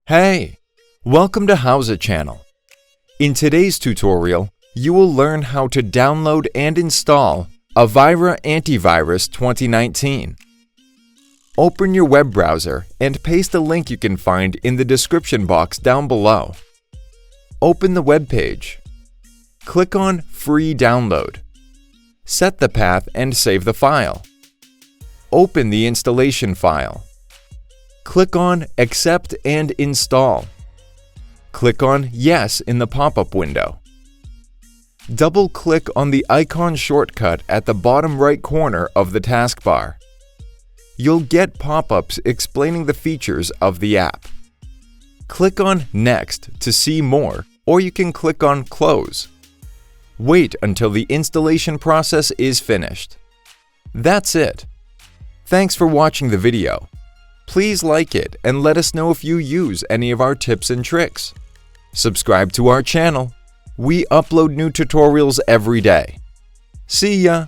Hey, welcome to How's channel. In today's tutorial, you will learn how to download and install Avira Antivirus 2019. Open your web browser and paste a link you can find in the description box down below. Open the web page. Click on Free Download. Set the path and save the file. Open the installation file. Click on Accept and Install. Click on Yes in the pop-up window. Double-click on the icon shortcut at the bottom right corner of the taskbar. You'll get pop-ups explaining the features of the app. Click on Next to see more, or you can click on Close. Wait until the installation process is finished. That's it. Thanks for watching the video. Please like it and let us know if you use any of our tips and tricks. Subscribe to our channel. We upload new tutorials every day. See ya!